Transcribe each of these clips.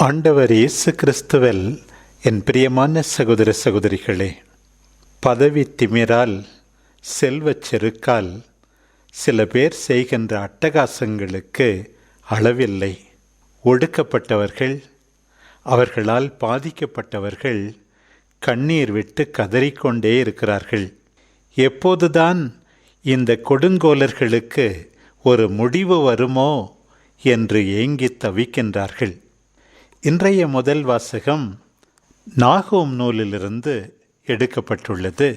ஆண்டவர் இயேசு கிறிஸ்துவில் என் பிரியமான சகோதர சகோதரிகளே, பதவி திமிரால் செல்வச் செருக்கால் சில பேர் செய்கின்ற அட்டகாசங்களுக்கு அளவில்லை. ஒடுக்கப்பட்டவர்கள், அவர்களால் பாதிக்கப்பட்டவர்கள் கண்ணீர் விட்டு கதறிக்கொண்டே இருக்கிறார்கள். எப்போதுதான் இந்த கொடுங்கோலர்களுக்கு ஒரு முடிவு வருமோ என்று ஏங்கி தவிக்கின்றார்கள். இன்றைய முதல் வாசகம் நாகூம் நூலிலிருந்து எடுக்கப்பட்டுள்ளது.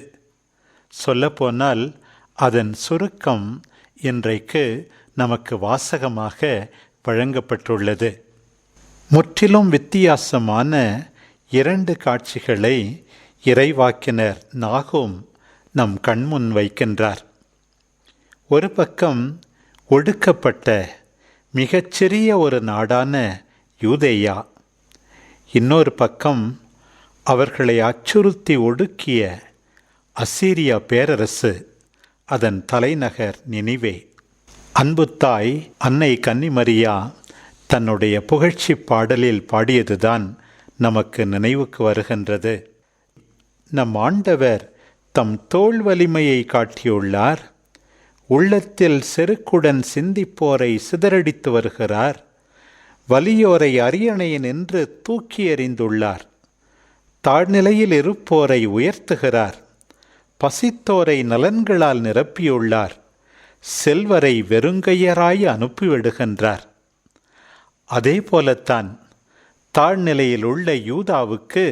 சொல்லப்போனால் அதன் சுருக்கம் இன்றைக்கு நமக்கு வாசகமாக வழங்கப்பட்டுள்ளது. முற்றிலும் வித்தியாசமான 2 காட்சிகளை இறைவாக்கினர் நாகூம் நம் கண்முன் வைக்கின்றார். ஒரு பக்கம் ஒடுக்கப்பட்ட மிகச்சிறிய ஒரு நாடான யூதேயா, இன்னொரு பக்கம் அவர்களை அச்சுறுத்தி ஒடுக்கிய அசீரியா பேரரசு, அதன் தலைநகர் நினிவே. அன்புத்தாய் அன்னை கன்னிமரியா தன்னுடைய புகழ்ச்சி பாடலில் பாடியதுதான் நமக்கு நினைவுக்கு வருகின்றது. நம் ஆண்டவர் தம் தோள் வலிமையை காட்டியுள்ளார். உள்ளத்தில் செருக்குடன் சிந்திப்போரை சிதறடித்து வருகிறார். வலியோரை அரியணையில் நின்று தூக்கி எறிந்துள்ளார். தாழ்நிலையில் இருப்போரை உயர்த்துகிறார். பசித்தோரை நலன்களால் நிரப்பியுள்ளார். செல்வரை வெறுங்கையராய் அனுப்பிவிடுகின்றார். அதே போலத்தான் தாழ்நிலையில் உள்ள யூதாவுக்கு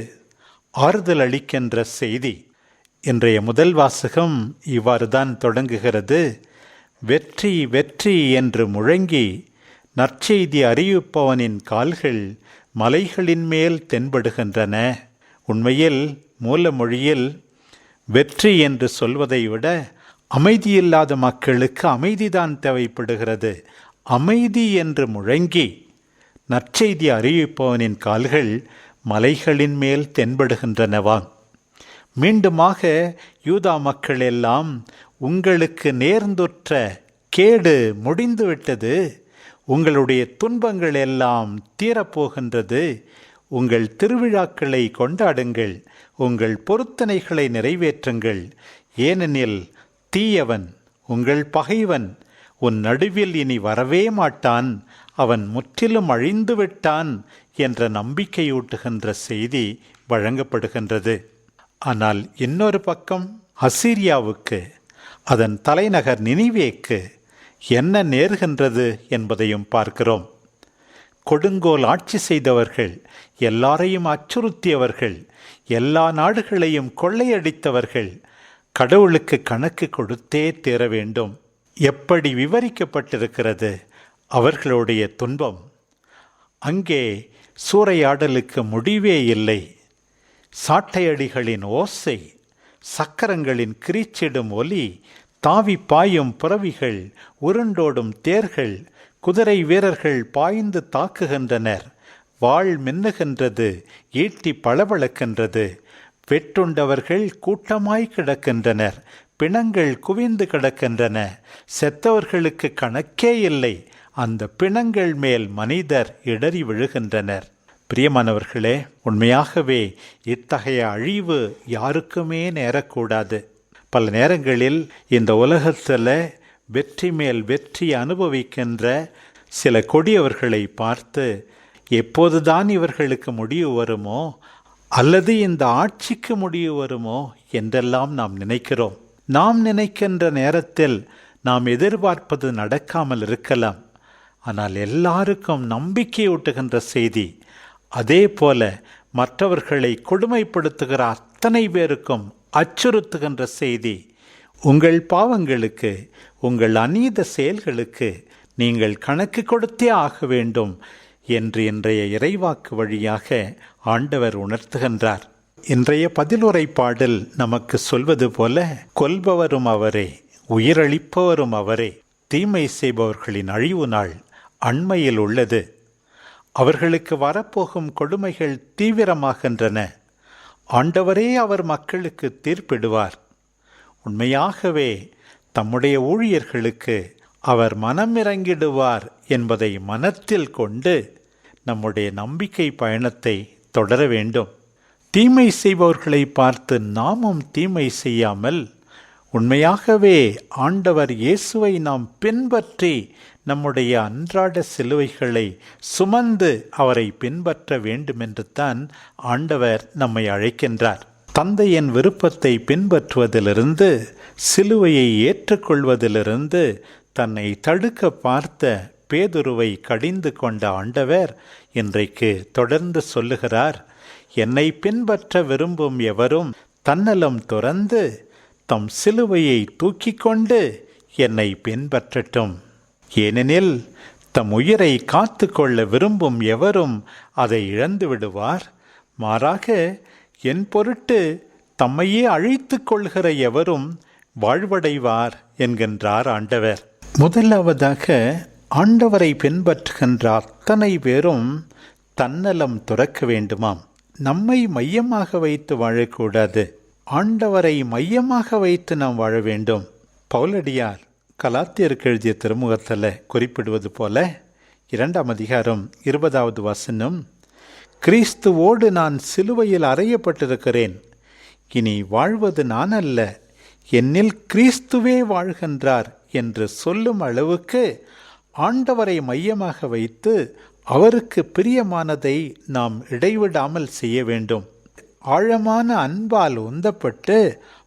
ஆறுதல் அளிக்கின்ற செய்தி. இன்றைய முதல் வாசகம் இவ்வாறுதான் தொடங்குகிறது. வெற்றி வெற்றி என்று முழங்கி நற்செய்தி அறிவிப்பவனின் கால்கள் மலைகளின் மேல் தென்படுகின்றன. உண்மையில் மூல மொழியில் வெற்றி என்று சொல்வதை விட அமைதியில்லாத மக்களுக்கு அமைதிதான் தேவைப்படுகிறது. அமைதி என்று முழங்கி நற்செய்தி அறிவிப்பவனின் கால்கள் மலைகளின் மேல் தென்படுகின்றனவாம். மீண்டுமாக யூதா மக்கள் எல்லாம், உங்களுக்கு நேர்ந்துற்ற கேடு முடிந்துவிட்டது, உங்களுடைய துன்பங்கள் எல்லாம் தீரப்போகின்றது, உங்கள் திருவிழாக்களை கொண்டாடுங்கள், உங்கள் பொருத்தனைகளை நிறைவேற்றுங்கள், ஏனெனில் தீயவன், உங்கள் பகைவன் உன் நடுவில் இனி வரவே மாட்டான், அவன் முற்றிலும் அழிந்துவிட்டான் என்ற நம்பிக்கையூட்டுகின்ற செய்தி வழங்கப்படுகின்றது. ஆனால் இன்னொரு பக்கம் அசீரியாவுக்கு, அதன் தலைநகர் நினிவேக்கு என்ன நேர்கின்றது என்பதையும் பார்க்கிறோம். கொடுங்கோல் ஆட்சி செய்தவர்கள், எல்லாரையும் அச்சுறுத்தியவர்கள், எல்லா நாடுகளையும் கொள்ளையடித்தவர்கள் கடவுளுக்கு கணக்கு கொடுத்தே தீர வேண்டும். எப்படி விவரிக்கப்பட்டிருக்கிறது அவர்களுடைய துன்பம்! அங்கே சூறையாடலுக்கு முடிவே இல்லை. சாட்டையடிகளின் ஓசை, சக்கரங்களின் கிரீச்சிடும் ஒலி, தாவி பாயும் புறவிகள், உருண்டோடும் தேர்கள், குதிரை வீரர்கள் பாய்ந்து தாக்குகின்றனர். வாள் மின்னுகின்றது, ஈட்டி பளபளக்கின்றது. வெட்டுண்டவர்கள் கூட்டமாய் கிடக்கின்றனர். பிணங்கள் குவிந்து கிடக்கின்றன. செத்தவர்களுக்கு கணக்கே இல்லை. அந்த பிணங்கள் மேல் மனிதர் இடறி விழுகின்றனர். பிரியமானவர்களே, உண்மையாகவே இத்தகைய அழிவு யாருக்குமே நேரக்கூடாது. பல நேரங்களில் இந்த உலகத்தில் வெற்றி மேல் வெற்றி அனுபவிக்கின்ற சில கொடியவர்களை பார்த்து, எப்போதுதான் இவர்களுக்கு முடிவு வருமோ, அல்லது இந்த ஆட்சிக்கு முடிவு வருமோ என்றெல்லாம் நாம் நினைக்கிறோம். நாம் நினைக்கின்ற நேரத்தில் நாம் எதிர்பார்ப்பது நடக்காமல் இருக்கலாம். ஆனால் எல்லாருக்கும் நம்பிக்கையூட்டுகின்ற செய்தி, அதே போல மற்றவர்களை கொடுமைப்படுத்துகிற அத்தனை பேருக்கும் அச்சுறுத்துகின்ற செய்தி, உங்கள் பாவங்களுக்கு, உங்கள் அநீத செயல்களுக்கு நீங்கள் கணக்கு கொடுத்தே ஆக வேண்டும் என்று இன்றைய இறைவாக்கு வழியாக ஆண்டவர் உணர்த்துகின்றார். இன்றைய பதிலுரை பாடல் நமக்கு சொல்வது போல, கொல்பவரும் அவரே, உயிரளிப்பவரும் அவரே, தீமை செய்பவர்களின் அழிவு நாள் அண்மையில் உள்ளது. அவர்களுக்கு வரப்போகும் கொடுமைகள் தீவிரமாகின்றன. ஆண்டவரே அவர் மக்களுக்கு தீர்ப்பிடுவார். உண்மையாகவே தம்முடைய ஊழியர்களுக்கு அவர் மனம் இறங்கிடுவார் என்பதை மனத்தில் கொண்டு நம்முடைய நம்பிக்கை பயணத்தை தொடர வேண்டும். தீமை செய்பவர்களை பார்த்து நாமும் தீமை செய்யாமல் உண்மையாகவே ஆண்டவர் இயேசுவை நாம் பின்பற்றி நம்முடைய அன்றாட சிலுவைகளை சுமந்து அவரை பின்பற்ற வேண்டுமென்று தான் ஆண்டவர் நம்மை அழைக்கின்றார். தந்தையின் விருப்பத்தை பின்பற்றுவதிலிருந்து, சிலுவையை ஏற்றுக்கொள்வதிலிருந்து தன்னை தடுக்க பார்த்த பேதுருவை கடிந்து கொண்ட ஆண்டவர் இன்றைக்கு தொடர்ந்து சொல்லுகிறார், என்னை பின்பற்ற விரும்பும் எவரும் தன்னலம் துறந்து தம் சிலுவையை தூக்கி கொண்டு என்னை பின்பற்றட்டும். ஏனெனில் தம் உயிரை காத்து கொள்ள விரும்பும் எவரும் அதை இழந்து விடுவார். மாறாக என் பொருட்டு தம்மையே அழித்து கொள்கிற எவரும் வாழ்வடைவார் என்கின்றார் ஆண்டவர். முதலாவதாக ஆண்டவரை பின்பற்றுகின்ற அத்தனை பேரும் தன்னலம் துறக்க வேண்டுமாம். நம்மை மையமாக வைத்து வாழக்கூடாது, ஆண்டவரை மையமாக வைத்து நாம் வாழ வேண்டும். பவுலடியார் கலாத்தியருக்கு எழுதிய திருமுகத்தில் குறிப்பிடுவது போல 2ஆம் அதிகாரம் 20வது வசனம், கிறிஸ்துவோடு நான் சிலுவையில் அறையப்பட்டிருக்கிறேன், இனி வாழ்வது நான் அல்ல, என்னில் கிறிஸ்துவே வாழ்கின்றார் என்று சொல்லும் அளவுக்கு ஆண்டவரை மையமாக வைத்து அவருக்கு பிரியமானதை நாம் இடைவிடாமல் செய்ய வேண்டும். ஆழமான அன்பால் உந்தப்பட்டு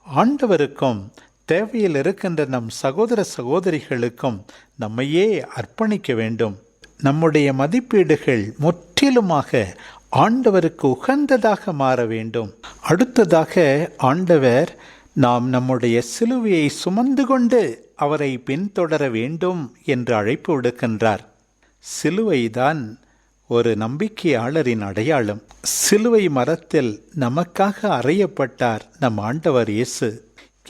ஆண்டவருக்கும் தேவையில் இருக்கின்ற நம் சகோதர சகோதரிகளுக்கும் நம்மையே அர்ப்பணிக்க வேண்டும். நம்முடைய மதிப்பீடுகள் முற்றிலுமாக ஆண்டவருக்கு உகந்ததாக மாற வேண்டும். அடுத்ததாக ஆண்டவர் நாம் நம்முடைய சிலுவையை சுமந்து கொண்டு அவரை பின்தொடர வேண்டும் என்று அழைப்பு விடுக்கின்றார். சிலுவைதான் ஒரு நம்பிக்கையாளரின் அடையாளம். சிலுவை மரத்தில் நமக்காக அறையப்பட்டார் நம் ஆண்டவர் இயேசு.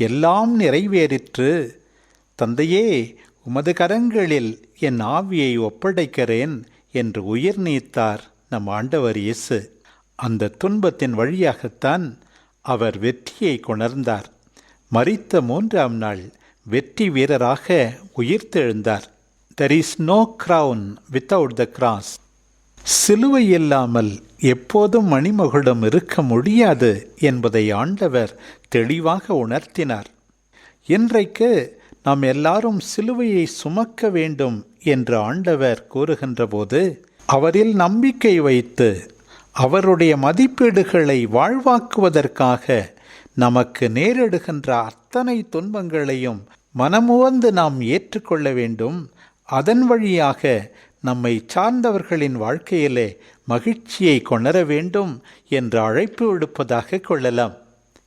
எல்லாம் நிறைவேறிற்று, தந்தையே உமது கரங்களில் என் ஆவியை ஒப்படைக்கிறேன் என்று உயிர் நீத்தார் நம் ஆண்டவர் இயேசு. அந்த துன்பத்தின் வழியாகத்தான் அவர் வெற்றியை கொணர்ந்தார். மரித்த 3ஆம் நாள் வெற்றி வீரராக உயிர்த்தெழுந்தார். There is no crown without the cross. சிலுவை இல்லாமல் எப்போதும் மணிமகுடம் இருக்க முடியாது என்பதை ஆண்டவர் தெளிவாக உணர்த்தினார். இன்றைக்கு நாம் எல்லாரும் சிலுவையை சுமக்க வேண்டும் என்று ஆண்டவர் கூறுகின்ற போது, அவரில் நம்பிக்கை வைத்து அவருடைய மதிப்பீடுகளை வாழ்வாக்குவதற்காக நமக்கு நேரிடுகின்ற அத்தனை துன்பங்களையும் மனமுவந்து நாம் ஏற்றுக்கொள்ள வேண்டும். அதன் வழியாக நம்மை சார்ந்தவர்களின் வாழ்க்கையிலே மகிழ்ச்சியை கொணர வேண்டும் என்று அழைப்பு விடுப்பதாக கொள்ளலாம்.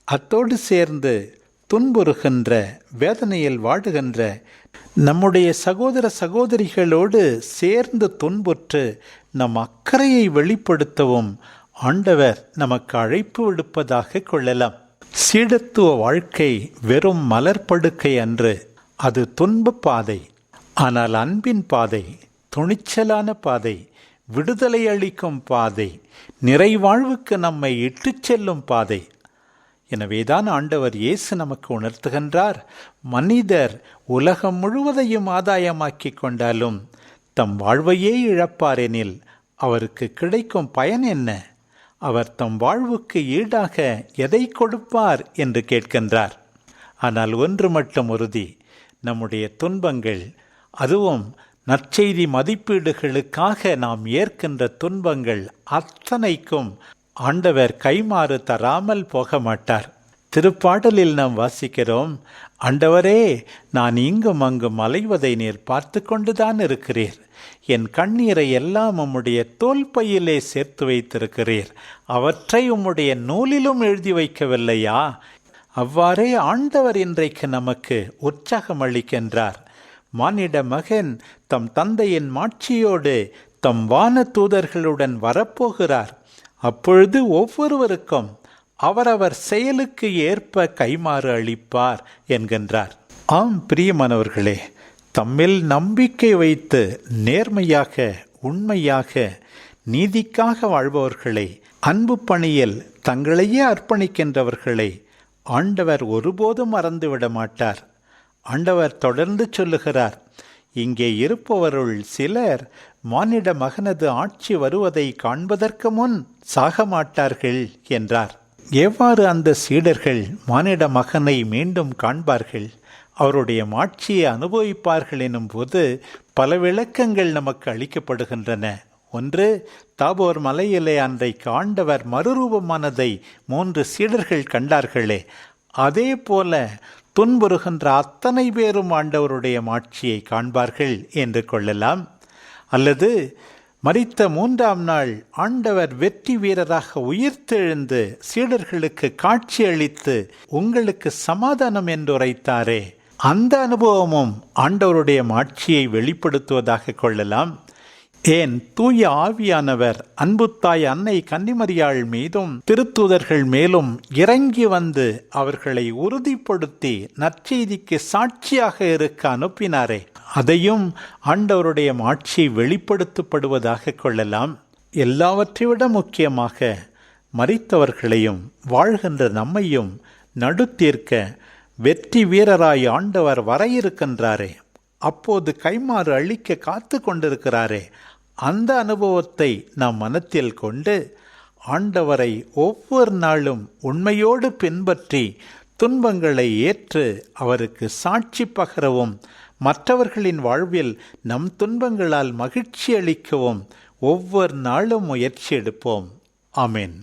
அத்தோடு சேர்ந்து துன்புறுகின்ற, வேதனையில் வாடுகின்ற நம்முடைய சகோதர சகோதரிகளோடு சேர்ந்து துன்புற்று நம் அக்கறையை வெளிப்படுத்தவும் ஆண்டவர் நமக்கு அழைப்பு விடுப்பதாக கொள்ளலாம். சீடத்துவ வாழ்க்கை வெறும் மலர்படுக்கை அன்று, அது துன்ப பாதை. ஆனால் அன்பின் பாதை, துணிச்சலான பாதை, விடுதலை அளிக்கும் பாதை, நிறைவாழ்வுக்கு நம்மை இட்டுச் செல்லும் பாதை. எனவேதான் ஆண்டவர் இயேசு நமக்கு உணர்த்துகின்றார், மனிதர் உலகம் முழுவதையும் ஆதாயமாக்கி கொண்டாலும் தம் வாழ்வையே இழப்பாரெனில் அவருக்கு கிடைக்கும் பயன் என்ன? அவர் தம் வாழ்வுக்கு ஈடாக எதை கொடுப்பார் என்று கேட்கின்றார். ஆனால் ஒன்று மட்டும் உறுதி, நம்முடைய துன்பங்கள், அதுவும் நற்செய்தி மதிப்பீடுகளுக்காக நாம் ஏற்கின்ற துன்பங்கள் அத்தனைக்கும் ஆண்டவர் கைமாறு தராமல் போக மாட்டார். திருப்பாடலில் நாம் வாசிக்கிறோம், ஆண்டவரே, நான் இங்கும் அங்கும் அலைவதை நீர் பார்த்து கொண்டுதான் இருக்கிறீர். என் கண்ணீரை எல்லாம் உம்முடைய தோல் பையிலே சேர்த்து வைத்திருக்கிறீர். அவற்றை உம்முடைய நூலிலும் எழுதி வைக்கவில்லையா? அவ்வாறே ஆண்டவர் இன்றைக்கு நமக்கு உற்சாகம் அளிக்கின்றார். மானிட மகன் தம் தந்தையின் மாட்சியோடு தம் வான தூதர்களுடன் வரப்போகிறார். அப்பொழுது ஒவ்வொருவருக்கும் அவரவர் செயலுக்கு ஏற்ப கைமாறு அளிப்பார் என்கின்றார். ஆம் பிரியமானவர்களே, தம்மில் நம்பிக்கை வைத்து நேர்மையாக, உண்மையாக, நீதிக்காக வாழ்பவர்களை, அன்பு பணியில் தங்களையே அர்ப்பணிக்கின்றவர்களை ஆண்டவர் ஒருபோதும் மறந்துவிட மாட்டார். ஆண்டவர் தொடர்ந்து சொல்லுகிறார், இங்கே இருப்பவருள் சிலர் மானிட மகனது ஆட்சி வருவதை காண்பதற்கு முன் சாக மாட்டார்கள் என்றார். எவ்வாறு அந்த சீடர்கள் மானிட மகனை மீண்டும் காண்பார்கள், அவருடைய மாட்சியை அனுபவிப்பார்கள் எனும் போது பல விளக்கங்கள் நமக்கு அளிக்கப்படுகின்றன. ஒன்று, தாபோர் மலையிலே அன்றைக்கு ஆண்டவர் மறுரூபமானதை 3 சீடர்கள் கண்டார்களே, அதே போல துன்புறுகின்ற அத்தனை பேரும் ஆண்டவருடைய மாட்சியை காண்பார்கள் என்று கொள்ளலாம். அல்லது மரித்த 3ஆம் நாள் ஆண்டவர் வெற்றி வீரராக உயிர்த்தெழுந்து சீடர்களுக்கு காட்சி அளித்து உங்களுக்கு சமாதானம் என்று உரைத்தாரே, அந்த அனுபவமும் ஆண்டவருடைய மாட்சியை வெளிப்படுத்துவதாக கொள்ளலாம். ஏன் தூய ஆவியானவர் அன்புத்தாய் அன்னை கன்னிமரியாள் மீதும் திருத்தூதர்கள் மேலும் இறங்கி வந்து அவர்களை உறுதிப்படுத்தி நற்செய்திக்கு சாட்சியாக இருக்க அனுப்பினாரே, அதையும் ஆண்டவருடைய மாட்சி வெளிப்படுத்தப்படுவதாக கொள்ளலாம். எல்லாவற்றை விட முக்கியமாக மரித்தவர்களையும் வாழ்கின்ற நம்மையும் நடுத்தீர்க்க வெற்றி வீரராய் ஆண்டவர் வர இருக்கின்றாரே, அப்போது கைமாறு அளிக்க காத்து கொண்டிருக்கிறாரே, அந்த அனுபவத்தை நாம் மனத்தில் கொண்டு ஆண்டவரை ஒவ்வொரு நாளும் உண்மையோடு பின்பற்றி துன்பங்களை ஏற்று அவருக்கு சாட்சி பகரவும் மற்றவர்களின் வாழ்வில் நம் துன்பங்களால் மகிழ்ச்சி அளிக்கவும் ஒவ்வொரு நாளும் முயற்சி எடுப்போம். ஆமென்.